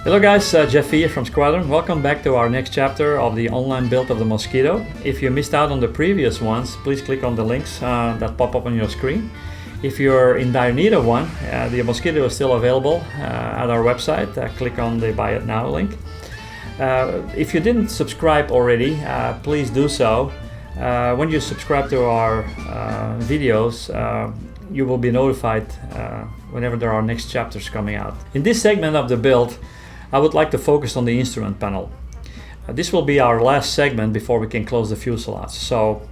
Hello guys, Jeff here from Squadron. Welcome back to our next chapter of the online build of the Mosquito. If you missed out on the previous ones, please click on the links that pop up on your screen. If you're in dire need of one, the Mosquito is still available at our website. Click on the Buy It Now link. If you didn't subscribe already, please do so. When you subscribe to our videos, you will be notified whenever there are next chapters coming out. In this segment of the build, I would like to focus on the instrument panel. This will be our last segment before we can close the fuselage. So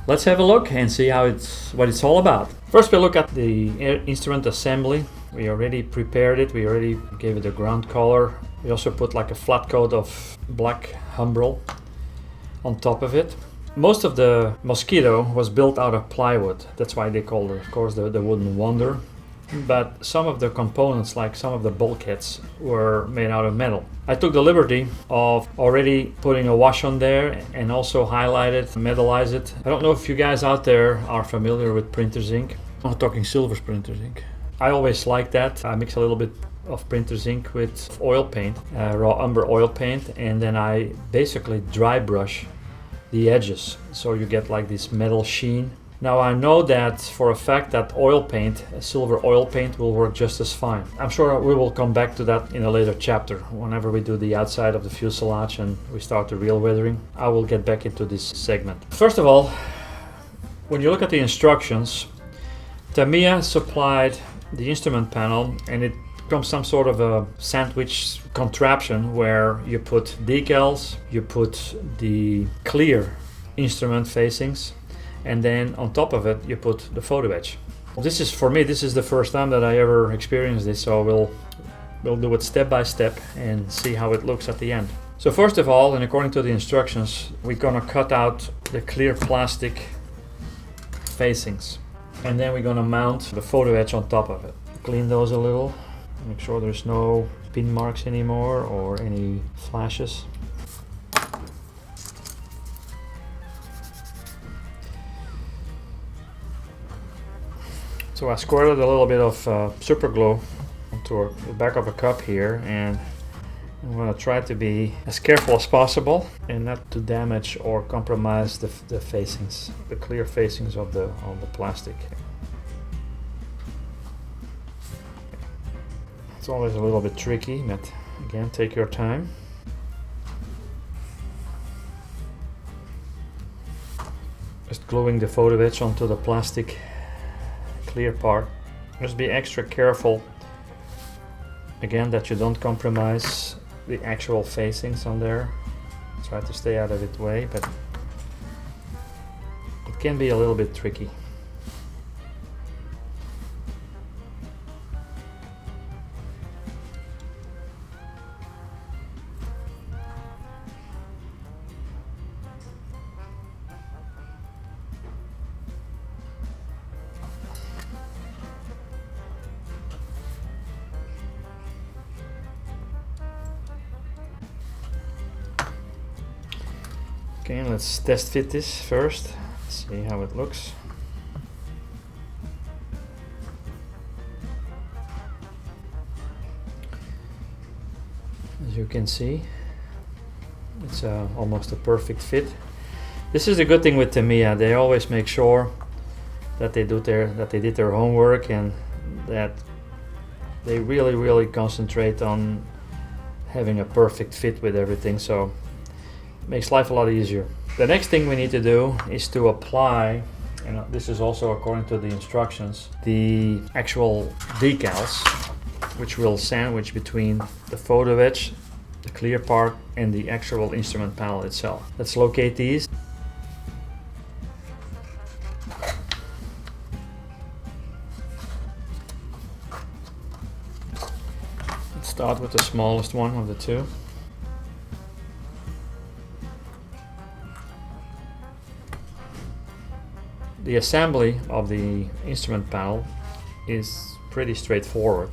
let's have a look and see what it's all about. First we look at the instrument assembly. We already prepared it. We already gave it a ground color. We also put like a flat coat of black Humbrol on top of it. Most of the Mosquito was built out of plywood. That's why they call it, of course, the wooden wonder. But some of the components, like some of the bulkheads, were made out of metal. I took the liberty of already putting a wash on there and also highlight it, metallize it. I don't know if you guys out there are familiar with printer's ink. I'm talking silver printer's ink. I always like that. I mix a little bit of printer's ink with oil paint, raw umber oil paint, and then I basically dry brush the edges so you get like this metal sheen. Now I know that for a fact that oil paint, silver oil paint, will work just as fine. I'm sure we will come back to that in a later chapter. Whenever we do the outside of the fuselage and we start the real weathering, I will get back into this segment. First of all, when you look at the instructions, Tamiya supplied the instrument panel, and it becomes some sort of a sandwich contraption where you put decals, you put the clear instrument facings, and then on top of it you put the photo edge. This is, for me, this is the first time that I ever experienced this, so we'll do it step by step and see how it looks at the end. So first of all, and according to the instructions, we're gonna cut out the clear plastic facings, and then we're gonna mount the photo edge on top of it. Clean those a little, make sure there's no pin marks anymore or any flashes. So I squirted a little bit of super glue onto the back of a cup here, and I'm going to try to be as careful as possible and not to damage or compromise the facings, the clear facings of the plastic. It's always a little bit tricky, but again, take your time. Just gluing the photo edge onto the plastic clear part. Just be extra careful again that you don't compromise the actual facings on there. Try to stay out of its way, but it can be a little bit tricky. Okay, let's test fit this first, see how it looks. As you can see, it's almost a perfect fit. This is the good thing with Tamiya. They always make sure that they did their homework and that they really concentrate on having a perfect fit with everything. So makes life a lot easier. The next thing we need to do is to apply, and this is also according to the instructions, the actual decals, which will sandwich between the photo edge, the clear part, and the actual instrument panel itself. Let's locate these. Let's start with the smallest one of the two. The assembly of the instrument panel is pretty straightforward.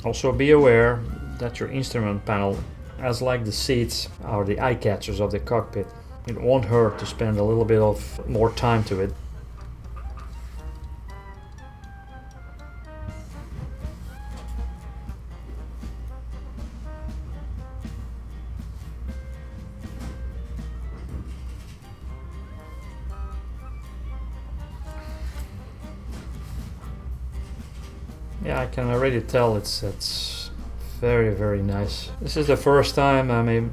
Also be aware that your instrument panel, as like the seats, are the eye catchers of the cockpit. It won't hurt to spend a little bit of more time to it. Yeah, I can already tell it's very nice. This is the first time,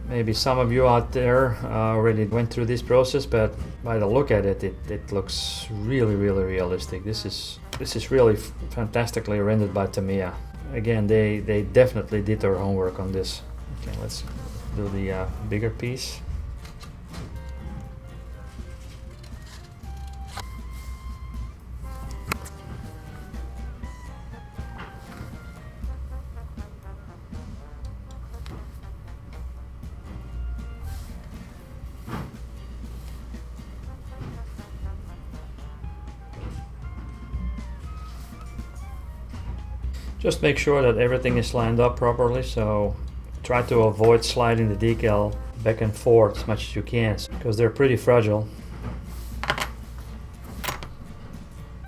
maybe some of you out there already went through this process, but by the look at it, it looks really realistic. This is really fantastically rendered by Tamiya. Again, they definitely did their homework on this. Okay, let's do the bigger piece. Just make sure that everything is lined up properly, so try to avoid sliding the decal back and forth as much as you can, because they're pretty fragile.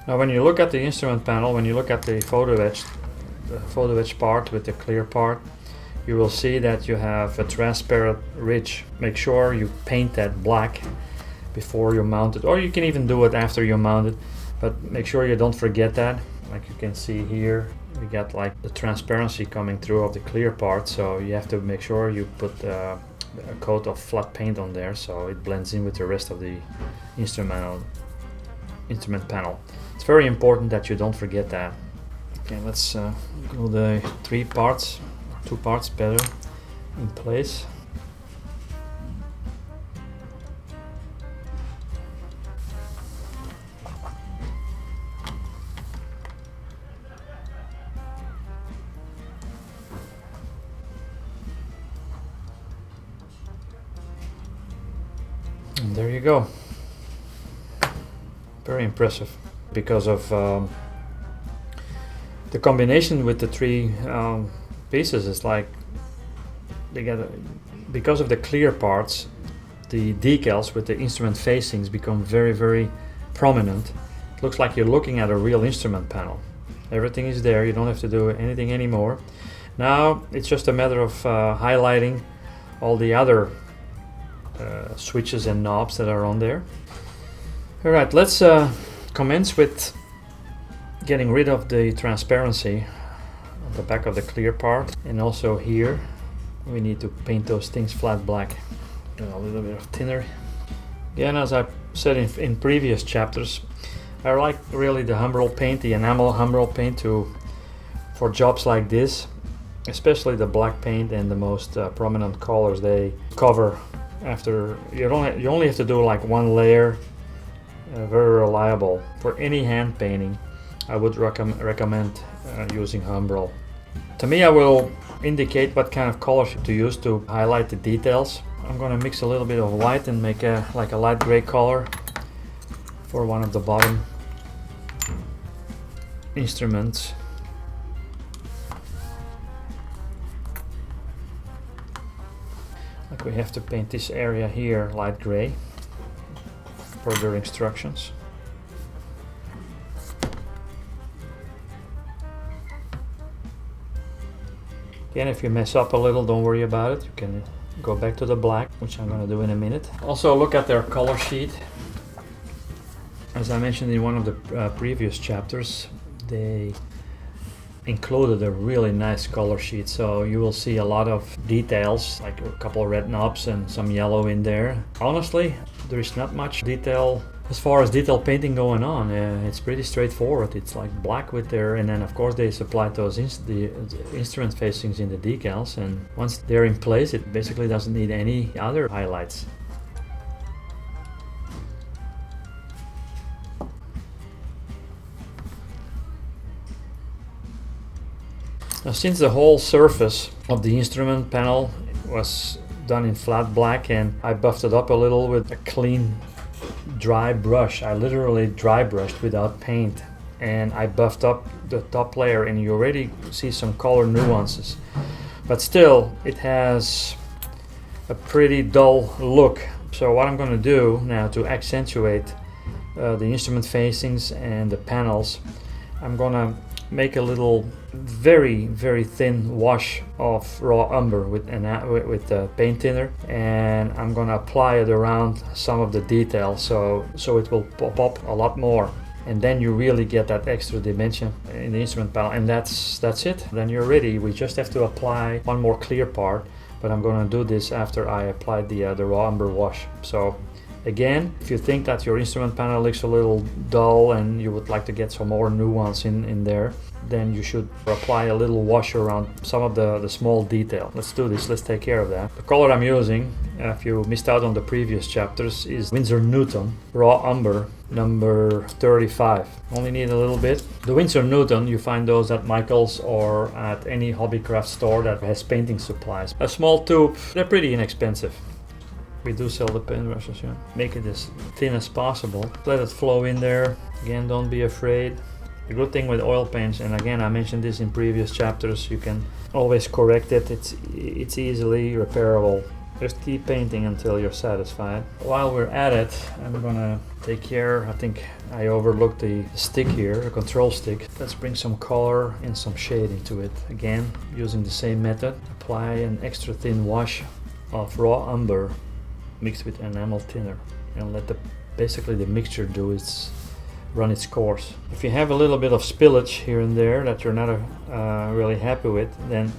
Now when you look at the instrument panel, when you look at the photo etch part with the clear part, you will see that you have a transparent ridge. Make sure you paint that black before you mount it, or you can even do it after you mount it, but make sure you don't forget that. Like you can see here, we got like the transparency coming through of the clear part, so you have to make sure you put a coat of flat paint on there so it blends in with the rest of the instrument panel. It's very important that you don't forget that. Okay, let's glue the 2 parts better in place. And there you go. Very impressive because of the combination with the 3 pieces. Is like because of the clear parts, the decals with the instrument facings become very prominent. It looks like you're looking at a real instrument panel. Everything is there, you don't have to do anything anymore. Now it's just a matter of highlighting all the other switches and knobs that are on there. Alright, let's commence with getting rid of the transparency on the back of the clear part, and also here we need to paint those things flat black. A little bit of thinner. Again, as I said in previous chapters, I like really the Humbrol paint, the enamel Humbrol paint for jobs like this, especially the black paint and the most prominent colors they cover. After you only have to do like 1 layer. Very reliable for any hand painting. I would recommend using Humbrol. Tamiya will indicate what kind of colors to use to highlight the details. I'm going to mix a little bit of white and make a light gray color for one of the bottom instruments. Like we have to paint this area here light gray per their instructions. Again, if you mess up a little, don't worry about it. You can go back to the black, which I'm going to do in a minute. Also look at their color sheet. As I mentioned in one of the previous chapters, they included a really nice color sheet, so you will see a lot of details, like a couple of red knobs and some yellow in there. Honestly, there is not much detail as far as detail painting going on. It's pretty straightforward. It's like black with their, and then of course they supplied those the instrument facings in the decals, and once they're in place, it basically doesn't need any other highlights. Now, since the whole surface of the instrument panel was done in flat black, and I buffed it up a little with a clean dry brush, I literally dry brushed without paint, and I buffed up the top layer, and you already see some color nuances, but still it has a pretty dull look. So what I'm going to do now to accentuate the instrument facings and the panels, I'm going to make a little very thin wash of raw umber with paint thinner, and I'm gonna apply it around some of the details so it will pop up a lot more. and then you really get that extra dimension in the instrument panel, and that's it. Then you're ready. We just have to apply one more clear part, but I'm going to do this after I apply the raw umber wash. So again, if you think that your instrument panel looks a little dull and you would like to get some more nuance in there, then you should apply a little wash around some of the small detail. Let's do this, let's take care of that. The color I'm using, if you missed out on the previous chapters, is Winsor Newton Raw Umber number 35. Only need a little bit. The Winsor Newton, you find those at Michael's or at any hobbycraft store that has painting supplies. A small tube, they're pretty inexpensive. We do sell the paintbrushes, yeah. Make it as thin as possible. Let it flow in there. Again, don't be afraid. The good thing with oil paints, and again I mentioned this in previous chapters, you can always correct it. It's easily repairable. Just keep painting until you're satisfied. While we're at it, I'm gonna take care, I think I overlooked the stick here, the control stick. Let's bring some color and some shade into it. Again, using the same method. Apply an extra thin wash of raw umber mixed with enamel thinner, and let basically the mixture run its course. If you have a little bit of spillage here and there that you're not really happy with, then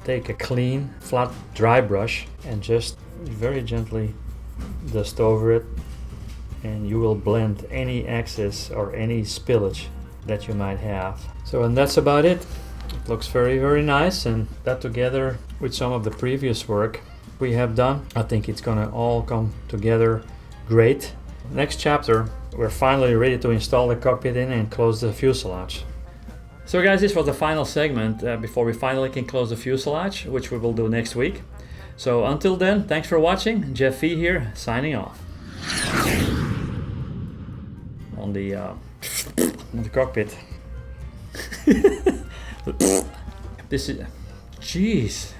take a clean flat dry brush and just very gently dust over it, and you will blend any excess or any spillage that you might have. So, and that's about it. It looks very, very nice, and that together with some of the previous work we have done, I think it's gonna all come together great. Next chapter, we're finally ready to install the cockpit in and close the fuselage. So guys, this was the final segment before we finally can close the fuselage, which we will do next week. So until then, thanks for watching. Mk.VI here, signing off. On the cockpit. This is, jeez.